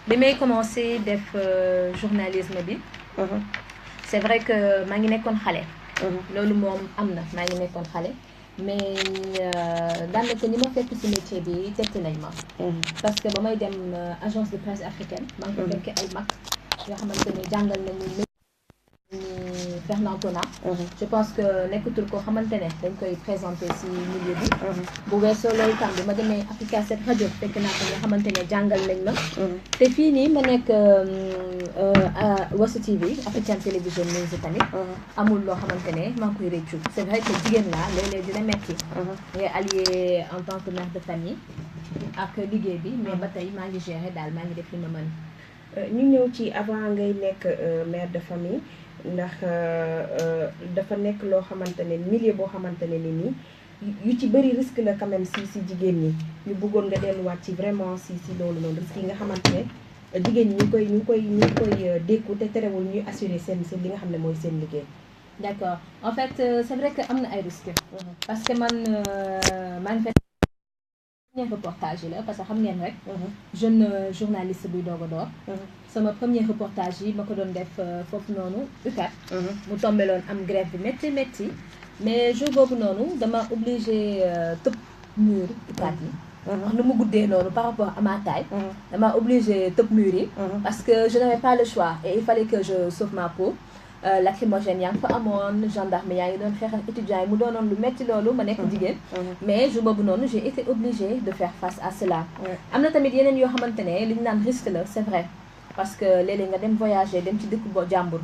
bi may commencé def journalisme bi. C'est vrai que maa ngi nekkoon xale. loolu moom am na maa ngi nekkoon xale. mais daanaka ñi ma fekk ci métier bi tett nañ ma. parce que ba may dem agence de presse africaine. maa ngi ko fekkee ay mag yoo xamante ne jàngal nañu Fernand Tona. je pense que nekkatul koo xamante ne dañ koy présenter ci milieu bi. bu weesoo loolu tam bi ma demee Africa 7 rajo fekk naa ko nga xamante ne jàngal nañ ma. te fii nii ma nekk Wasu TV African Television News tamit. amul loo xamante ne maa ngi koy réccu. c'est vrai que jigéen laa léeg-léeg dina metti ngay allié en tant que mère de famille ak liggéey bi mais ba tey maa ngi gérer daal maa ngi def li ma mën. ñu ñëw ci avant ngay nekk mère de famille ndax dafa nekk loo xamante ne milieu boo xamante ne nii yu ci bëri risque la quand même si jigéen ñi ñu bëggoon nga delluwaat ci vraiment si loolu noonu risque yi nga xamante ne jigéen ñi ñu koy dékku te terewul ñuy assurer seen li nga xam ne mooy seen liggéey. D'accord en fait c'est vrai que am na ay risques. parce que man maa ngi fekk premier reportage yi la parce que xam ngeen rek. jeune journaliste buy doog a door. sama premier reportage yi ma ko doon def foofu noonu UCAD. mu tombeloon am grève bi métti mais jour boobu noonu dama obligé tëb mur UCAD yi. wax nu mu guddee noonu par rapport à ma taille. dama obligé tëb mur yi. parce que je n'avais pas le choix et il fallait que je sauve ma peau. lacrymogène yaa ngi fa amoon gendarme yaa ngi doon xeex ak étudiants yi mu doonoon lu metti loolu ma nekk jigéen. mais jour boobu noonu j'ai été obligée de faire face à cela. am na tamit yeneen yoo xamante ne li ñu naan risque la c'est vrai parce que léeg-léeg nga dem voyager dem ci dëkk boo jàmbur.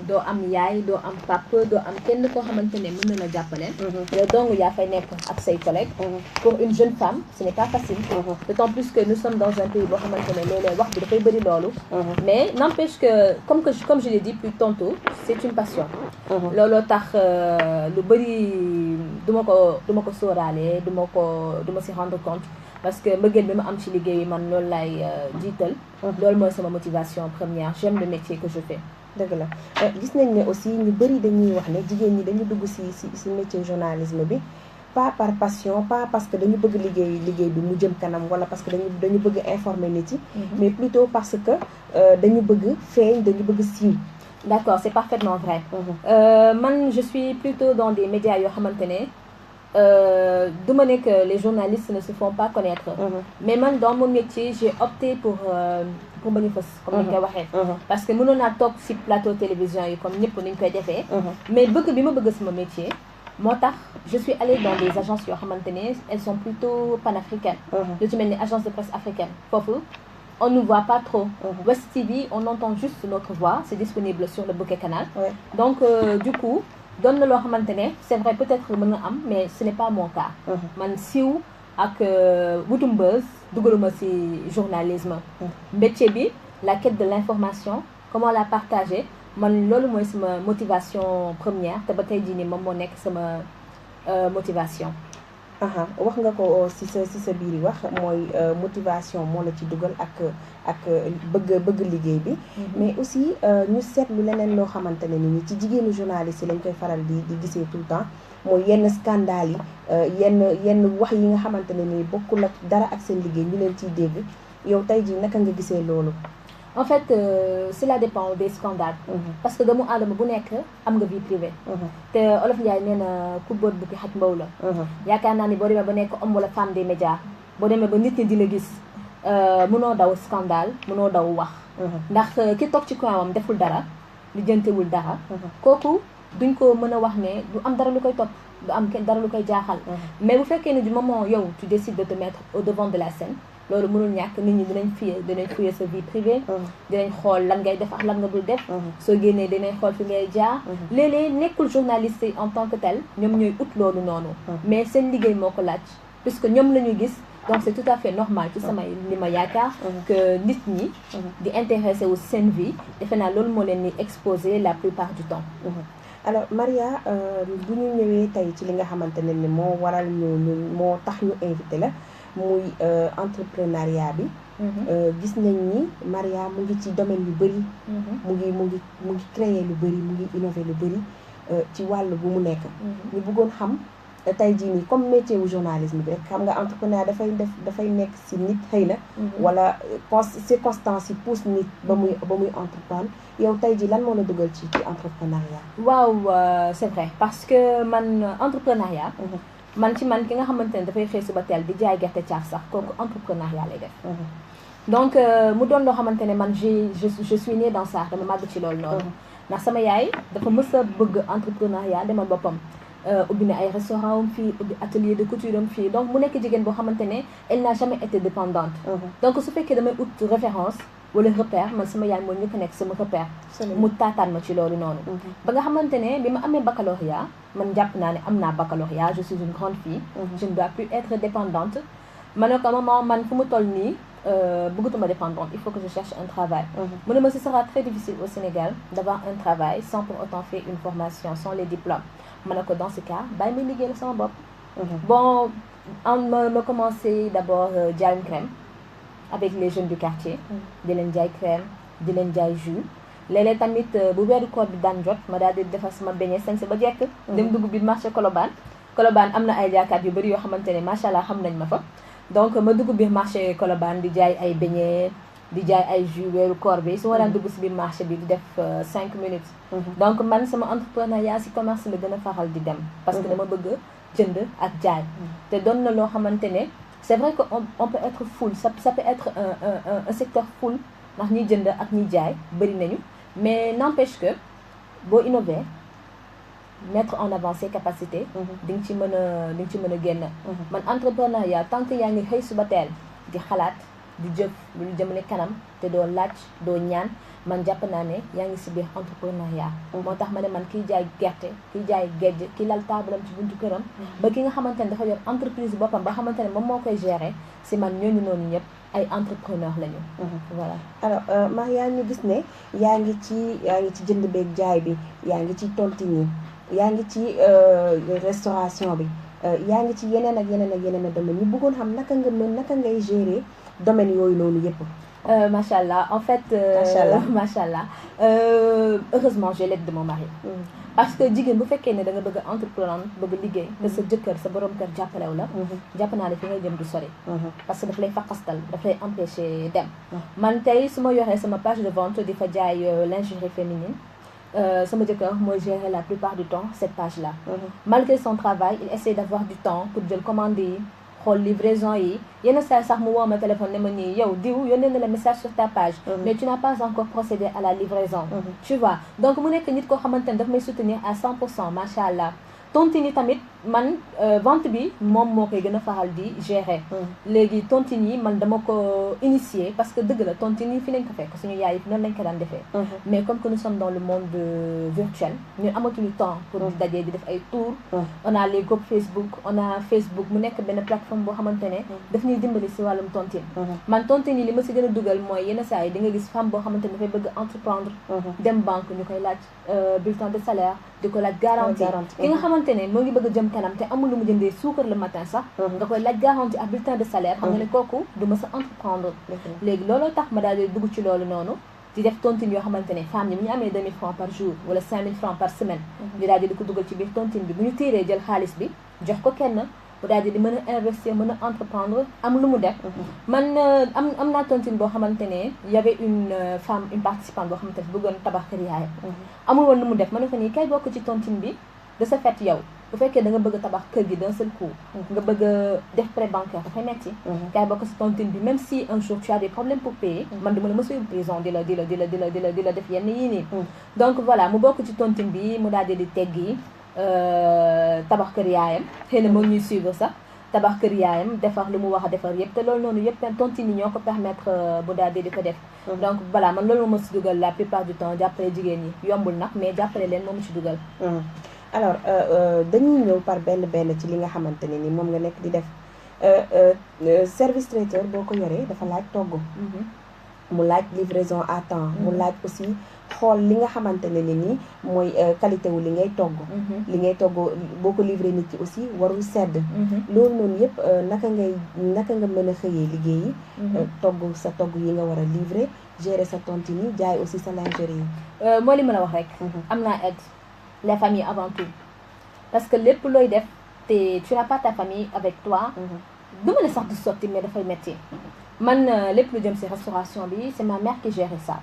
doo am yaay doo am papa doo am kenn koo xamante ne mën na la jàppale. yow dong yaa fay nekk ak say collègues. pour une jeune femme ce n'est pas facile. d'autant plus que nous sommes dans un pays boo xamante ne léeg-léeg wax bi dafay bëri loolu. mais n'empêche que comme je l'ai dit plus tantôt c'est une passion. looloo tax lu bëri du ma ko sóoraale du ma si rendre compte. parce que mbëggeel bi ma am ci liggéey man loolu laay jiital. loolu mooy sama motivation première j'aime le métier que je fais. dëgg la gis nañ ne aussi ñu bëri dañuy wax ne jigéen ñi dañu dugg ci métier journalisme bi pas par passion pas parce que dañu bëgg liggéey bi mu jëm kanam wala parce que dañu bëgg informer nit yi. mais plutôt parce que dañu bëgg feeñ dañu bëgg siiw. D'accord c'est parfaitement vrai. man je suis plutôt dans des médias yoo xamante ne. du ma ne que les journalistes ne se font pas connaître. mais man dans mon métier j'ai opté pour bañ a fës comme ni ñu koy waxee. parce que mënoon naa toog ci plateau télévision yi comme ñëpp ni ñu koy defee. mais bëgg bi ma bëgg sama métier moo tax je suis allée dans des agences yoo xamante ne elles sont plutôt panafricaines. lu ci mel ni agence de presse africaine foofu on ne voit pas trop. West TV on entend juste notre voix c'est disponible sur le bouquet canal. donc du coup. doon na loo xamante ne c'est vrai peut-être mën na am mais ce n'est pas mon cas. man siiw ak wutum buzz dugaluma ci journalisme. métier bi la quête de l'information comment la partager man loolu mooy sama motivation première te ba tey jii nii moom moo nekk sama motivation. wax nga ko ci sa biir wax mooy motivation moo la ci dugal ak bëgg liggéey bi. mais aussi ñu seetlu leneen loo xamante ne ni ci jigéenu journaliste yi lañ koy faral di gisee tout le temps mooy yenn scandale yi yenn wax yi nga xamante ne ni bokkul ak dara ak seen liggéey ñu leen ciy dégg yow tey jii naka nga gisee loolu. en fait cela dépend des scandales. parce que doomu aadama bu nekk am nga vie privée. te Olof Ndiaye nee na ku boot bukki xaj mbaw la. yaakaar naa ni boo demee ba nekk homme wala femme des médias boo demee ba nit ñi di la gis mënoo daw scandale mënoo daw wax. ndax ki toog ci coin am deful dara lijjantewul dara. kooku duñ ko mën a wax ne du am dara lu koy topp du am dara lu koy jaaxal. mais bu fekkee ne du moment yow tu décides de te mettre au devant de la scène. loolu mënul ñàkk nit ñi dinañ fouiller sa vie privée. dinañ xool lan ngay def ak lan nga dul def. soo génnee dinañ xool fi ngay jaar. léeg-léeg nekkul journaliste yi en tant que tel ñoom ñooy ut loolu noonu. mais seen liggéey moo ko laaj puisque ñoom la ñu gis donc c'est tout à fait normal ci sama li ma yaakaar. que nit ñi. di intéressé wu seen vie defe naa loolu moo leen di exposer la plupart du temps. alors Maria bu ñu ñëwee tey ci li nga xamante ne ni moo waral moo tax ñu invité la. muy entrepreneuriat bi. gis nañ ni Maria mu ngi ci domaine yu bëri. mu ngi créer lu bëri mu ngi innover lu bëri ci wàll bu mu nekk. ñu bëggoon xam tey jii nii comme métier wu journalisme bi rek xam nga entrepreneur dafay nekk si nit xëy na wala circonstances yi pousse nit ba muy entreprendre yow tey jii lan moo la dugal ci entrepreneuriat. waaw c'est vrai parce que man entrepreneuriat man ki nga xamante ne dafay xëy suba teel di jaay gerte caaf sax kooku entrepreneuriat lay def donc mu doon loo xamante ne man je suis née dans ça dama màgg ci loolu noonu ndax sama yaay dafa mës a bëgg entrepreneuriat demal boppam ubbi na ay restaurant am fii ubbi atelier de couture am fii donc mu nekk jigéen boo xamante ne elle n'a jamais été dépendante donc su fekkee damay ut référence wala repère man sama yaay moo ñëkk nekk sama repère mu taataan ma ci loolu noonu ba nga xamante ne bi ma amee baccalauréat man jàpp naa ne am naa baccalauréat je suis une grande fille je ne dois plus être dépendante ma ne ko maman man fu mu toll nii bëggatuma dépendante il faut que je cherche un travail mu ne ma ce sera très difficile au Sénégal d'avoir un travail sans pour autant faire une formation sans les diplômes ma ne ko dans ce cas bàyyi may liggéey la sama bopp bon ma commencé d'abord jaayum crème avec les jeunes du quartier di leen jaay crème di leen jaay jus léeg-léeg tamit bu weeru koor bi daan jot ma daal di defar sama beignet sañse ba jekk dem dugg biir marché Colobane am na ay jaaykat yu bëri yoo xamante ne macha allah xam nañ ma fa donc ma dugg biir marché Colobane di jaay ay beignet di jaay ay jus weeru koor bi su ma daan dugg si biir marché bi di def 5 minutes donc man sama entrepreneuriat si commerce la gën a faral di dem parce que dama bëgg jënd ak jaay te doon na loo xamante ne c'est vrai que on peut être full ça peut être un secteur full ndax ñiy jënd ak ñiy jaay bëri nañu mais n'empêche que boo innover mettre en avant ses capacités di nga ci mën a génn man entrepreneuriat tant que yaa ngi xëy suba teel di xalaat di jëf lu jëmale kanam te doo laaj doo ñaan man jàpp naa ne yaa ngi si biir entrepreneuriat moo tax ma ne man kiy jaay gerte kiy jaay géej ki lal taabalam ci buntu këram ba ki nga xamante ne dafa yor entreprise boppam ba xamante ne moom moo koy gérer si man ñooñu noonu ñëpp ay entrepreneur lañu voilà alors Mariane ñu gis ne yaa ngi ci jënd beeg jaay bi yaa ngi ci tontine yi yaa ngi ci restauration bi yaa ngi ci yeneen ak yeneen domaine ñu bëggoon xam naka ngay gérer domaine yooyu noonu yëpp macha allah en fait macha allah heureusement j'ai l'aide de mon mari parce que jigéen bu fekkee ne da nga bëgg a entreprendre bëgg liggéey te sa jëkkër sa borom kër jàppalew la jàpp naa ne fi ngay jëm du sori parce que daf lay faqastal daf lay empêcher dem man tey su ma yoree sama page de vente di fa jaay lingerie féminine sama jëkkër mooy gérer la plupart du temps cette page là malgré son travail il essaie d'avoir du temps pour jël commande yi xool livraison yi yenn saa sax mu woo ma téléphone ne ma nii yow diw yónnee na la message sur ta page mais tu n'as pas encore procédé à la livraison tu vois donc mu nekk nit koo xamante ne daf may soutenir à 100% macha allah tontine yi tamit man vente bi moom moo koy gën a faral di gérer léegi tontine yi man dama ko initier parce que dëgg la tontine yi fi lañ ko fekk suñu yaay yi noonu lañ ko daan defee mais comme que nous sommes dans le monde virtuel ñun amatuñu temps pour di dajee di def ay tours on a les groupes Facebook mu nekk benn plateforme boo xamante ne daf ñuy dimbali si wàllum tontine man tontine yi li ma si gën a dugal mooy yenn saa yi di nga gis femme boo xamante ne dafay bëgg entreprendre dem banque ñu koy laaj bulletin de salaire di ko laaj garantie ki nga xamante ne moo ngi bëgg a jëm kanam te amul lu mu jëndee suukar le matin sax nga koy laaj garantie ak bulletin de salaire xam nga ne kooku du ma sa entreprendre léegi looloo tax ma daal di dugg ci loolu noonu di def tontine yoo xamante ne femmes yi bu ñu amee 2000 francs par jour wala 5000 francs par semaine ñu daal di ko dugal ci biir tontine bi bu ñu tiiree jël xaalis bi jox ko kenn bu daal di mën a investir mën a entreprendre am lu mu def man am naa tontine boo xamante ne y avait une femme une participante boo xamante ne bëggoon tabax kër yaayam amul woon lu mu def ma ne ko nii kay bokk ci tontine bi de ce fait yow bu fekkee da nga bëgg a tabax kër gi d'un seul coup nga bëgg a def prêt bancaire dafay metti kay bokk ci tontine bi même si un jour tu as des problèmes pour payer man duma la mësa yóbbu prison di la def yenn yii nii donc voilà mu bokk ci tontine bi mu daal di teggi tabax kër yaayam xëy na moo ñuy suivre sax tabax kër yaayam defar lu mu wax a defar yëpp te loolu noonu yëpp tontine yi ñoo ko permettre bu daal di ko def donc voilà man loolu ma si dugal la plupart du temps jàppale jigéen ñi yombul nag mais jàppale leen moom si dugal alors dañuy ñëw par benn ci li nga xamante ne ni moom nga nekk di def service traiteur boo ko yoree dafa laaj togg mu laaj livraison à temps mu laaj aussi xool li nga xamante ne ni mooy qualité wu li ngay togg boo ko livré nit ki aussi warul sedd loolu noonu yëpp naka nga mën a xëyee liggéeyi togg sa togg yi nga war a livré gérer sa tontine yi jaay aussi sa lingerie yi moo li mën a wax rek am naa aide les familles avant tout parce que lépp looy def tu n'as pas ta famille avec toi du ma ne sax du sotti mais dafay métti man lépp lu jëm ci restauration bi c'est ma mère qui gérait ça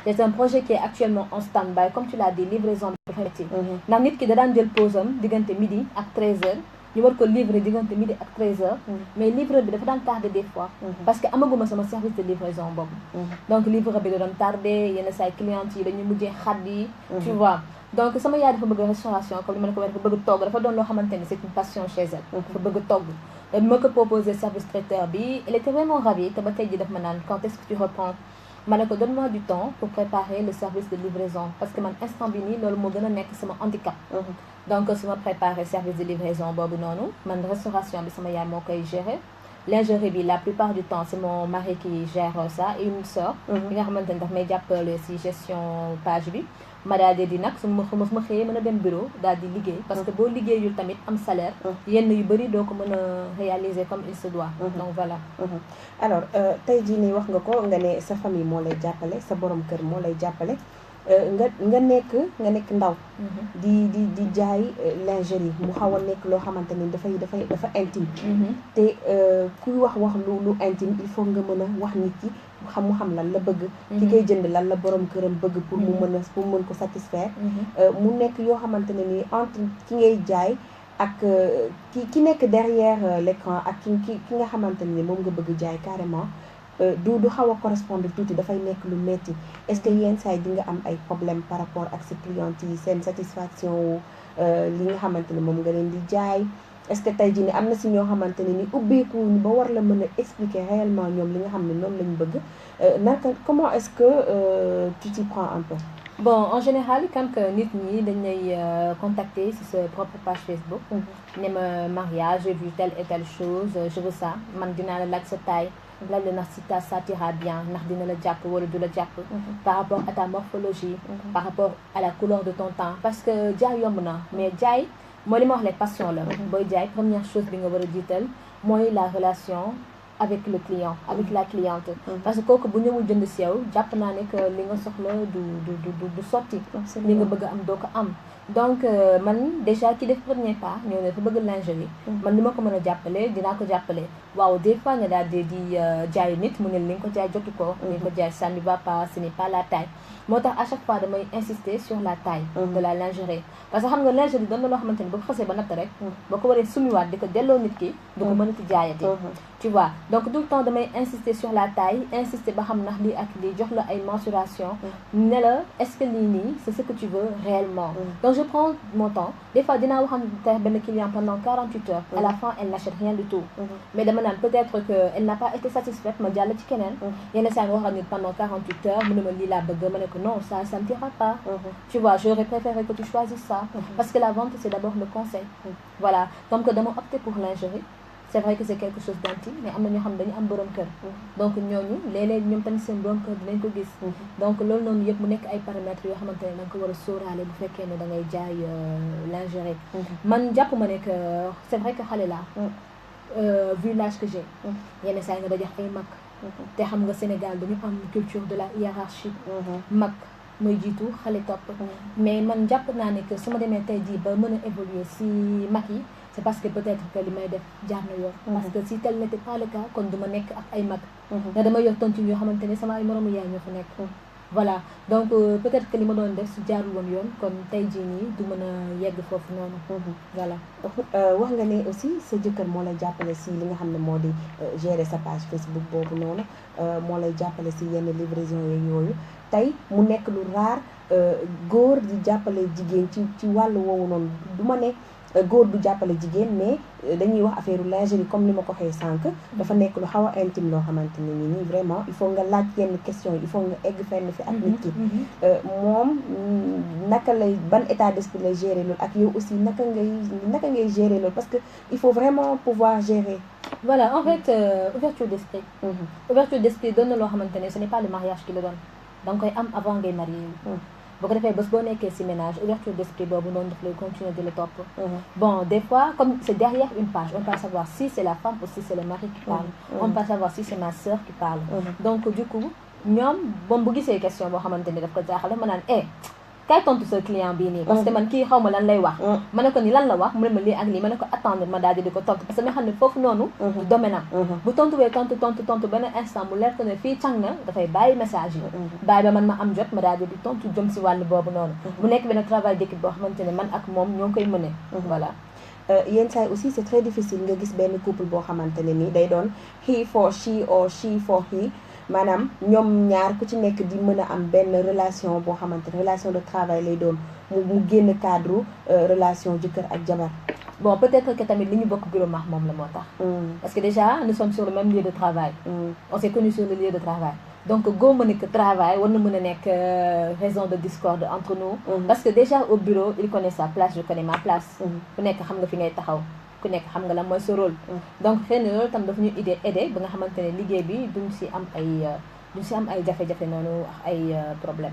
c'est un projet qui est actuellement en stand-by comme tu l'as dit livraison bi dafay métti ndax nit ki da daan jël pause am diggante midi ak 13h ñu war ko livrer diggante midi ak 13h mais livreur bi dafa daan tardé des fois parce que amaguma sama service de livraison boobu donc livreur bi da doon tardé yenn say clients yi dañu mujjee xat yi tu vois donc sama yaay dafa bëgg restauration comme li ma la ko waxee dafa bëgg togg dafa doon loo xamante ni c'est une passion chez elle dafa bëgg togg bi ma ko proposé service traiteur bi elle était vraiment ravie te ba tey ji daf ma naan quand est-ce que tu reprends ma ne ko donne-moi du temps pour préparer le service de livraison parce que man instant bi nii loolu moo gën a nekk sama handicap donc su ma préparer service de livraison boobu noonu man restauration bi sama yaay moo koy gérer lingerie bi la plupart du temps c'est mon mari qui gère ça et une sœur bi nga xamante ni daf may jàppale ci gestion page bi ma daal di nag su ma xëyee mën a dem bureau daal di liggéey parce que boo liggéeyul tamit am salaire yenn yu bëri doo ko mën a réaliser comme il se doit donc voilà alors tey jii nii wax nga ko nga ne sa famille moo lay jàppale sa borom kër moo lay jàppale nga nekk ndaw di jaay lingerie mu xaw a nekk loo xamante ni dafa intime te kuy wax lu intime il faut nga mën a wax nit ki mu xam lan la bëgg ki koy jënd lan la borom këram bëgg pour mu mën ko satisfaire mu nekk yoo xamante ne ni entre ki ngay jaay ak ki nekk derrière l'écran ak ki nga xamante ne ni moom nga bëgg jaay carrément du xaw a correspondre tuuti dafay nekk lu metti est-ce que yenn saa yi di nga am ay problème par rapport ak sa clients yi seen satisfaction wu li nga xamante ne moom nga leen di jaay est-ce que tey jii ni am na si ñoo xamante ne ni ubbeekuwuñu ba war la mën a expliquer réellement ñoom li nga xam ne noonu lañu bëgg comment est-ce que tu t'y prends un peu bon en général quand que nit ñi dañ lay contacter sur sa propre page Facebook ne ma mariage j'ai vu telle et telle chose je veux ça man dinaa la laaj sa taille laaj la ndax si ça t'ira bien ndax dina la jàpp wala du la jàpp par rapport à ta morphologie par rapport à la couleur de ton teint parce que jaay yomb na mais jaay mooy li ma wax la passion la booy jaay première chose bi nga war a jiital mooy la relation avec le client avec la cliente parce que kooku bu ñëwul jënd si yow jàpp naa ne que li nga soxla du sotti li nga bëgg am doo ko am donc man déjà ki def premier pas ñëw ne dafa bëgg lingerie man li ma ko mën a jàppale dinaa ko jàppale waaw des fois nga daal di jaay nit mu ne li nga ko jaay jotu ko li nga ko jaay ça ne va pas ce n'est pas la taille moo tax à chaque fois damay insister sur la taille de la lingerie parce que xam nga lingerie doon na loo xamante ni boo ko xasee ba natt rek boo ko waree sumiwaat di ko delloo nit ki du ko mënati jaayati tu vois donc tout le temps damay insister sur la taille insister ba xam ndax lii ak lii jox la ay mensuration ne la est-ce que lii nii c'est ce que tu veux réellement donc je prends mon temps des fois dinaa waxante benn client pendant 48 heures à la fin elle n'achète rien du tout mais dama naan peut-être que elle n'a pas été satisfaite ma jàll ci keneen yenn saa nga wax ak nit pendant 48 heures mu ne ma lii laa bëgg ma ne ko non ça ne t'ira pas tu vois j'aurais préféré que tu choisisses ça parce que la vente c'est d'abord le conseil voilà donc dama opté pour lingerie c'est vrai que c'est quelque chose d'intime mais am na ñoo xam ne dañu am borom kër donc ñooñu léeg-léeg ñoom tamit seen borom kër dinañ ko gis donc loolu noonu yëpp mu nekk ay paramètres yoo xamante ne da nga ko war a sóoraale bu fekkee ne da ngay jaay lingerie man jàpp ma ne que c'est vrai que xale laa vu l'âge que j'ai yenn saa yi nga dajax ay mag te xam nga Sénégal dañu am culture de la hiérarchie mag mooy jiitu xale topp mais man jàpp naa ne que su ma demee tey jii ba mën a évoluer si mag yi c'est parce que peut-être que li may def jaar na yoon parce que si tel n'était pas le cas kon du ma nekk ak ay mag nga dama yor tontine yoo xamante ne sama ay moromu yaay ñoo fa nekk voilà donc peut-être que li ma doon def su jaarul woon yoon kon tey jii nii du mën a yegg foofu noonu voilà wax nga ne aussi sa jëkkër moo lay jàppale si li nga xam ne moo di gérer sa page Facebook boobu noonu moo lay jàppale si yenn livraison yooyu tey mu nekk lu rare góor di jàppale jigéen ci wàllu woowu noonu du ma ne góor du jàppale jigéen mais dañuy wax affaire lingerie comme ni ma ko waxee sànq dafa nekk lu xaw a intime loo xamante ne nii vraiment il faut nga laaj yenn question il faut nga egg fenn fi ak nit ki moom naka lay ban état d'esprit lay gérer loolu ak yow aussi naka ngay gérer loolu parce que il faut vraiment pouvoir gérer voilà en fait ouverture d'esprit ouverture d'esprit doon na loo xamante ne ce n'est pas le mariage qui le donne da nga koy am avant ngay marier boo ko defee bés boo nekkee si ménage ouverture d'esprit boobu noonu daf lay continuer de le topp bon des fois comme c'est derrière une page on peut savoir si c'est la femme ou si c'est le mari qui parle on peut savoir si c'est ma sœur qui parle donc du coup ñoom bon bu gisee question boo xamante ne daf ko jaaxale ma naan kaay tontu sa client bii nii parce que man kii xaw ma lan lay wax ma ne ko ni lan la wax mu ne ma lii ak lii ma ne ko attendre ma daal di ko tontu parce que ma xam ne foofu noonu du domaine am bu tontuwee tontu benn instant mu leer ko ne fii càng na dafay bàyyi message yi bàyyi ba man ma am jot ma daal di tontu jëm si wàllu boobu noonu mu nekk benn travail d'équipe boo xamante ne man ak moom ñoo ngi koy mëne voilà yenn saa yi aussi c'est très difficile nga gis benn couple boo xamante ne ni day doon he for she or she for he maanaam ñoom ñaar ku ci nekk di mën a am benn relation boo xamante ne relation de travail lay doon mu génn cadre relation jëkkër ak jabar. Bon, peut-être que tamit li ñu bokk bureau maax moom la moo tax parce que déjà nous sommes sur le même lieu de travail on s'est connus sur le lieu de travail donc góoma ne que travail war na mën a nekk raison de discorde entre nous parce que déjà au bureau il connaît sa place je connais ma place ku nekk xam nga fi ngay taxaw ku nekk xam nga la mooy sa rôle donc xëy na loolu tam daf ñu aider ba nga xamante ne liggéey bi duñ si am ay jafe-jafe noonu ak ay problème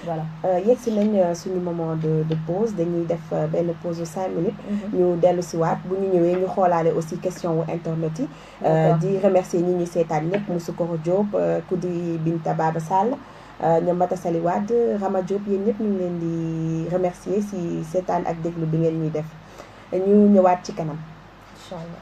voilà yegg si nañ suñu moment de pause dañuy def benn pause de 5 minutes ñu dellu si waat bu ñu ñëwee ñu xoolaale aussi question wu internet yi di remercier ñi ñuy seetaan ñëpp Moussoukoro Diop Koudi Binta Baba Sall ñoom Mata Sali Wade Rama Diop yéen ñëpp ñu ngi leen di remercier si seetaan ak déglu bi ngeen ñuy def ñu ñëwaat ci kanam inchallah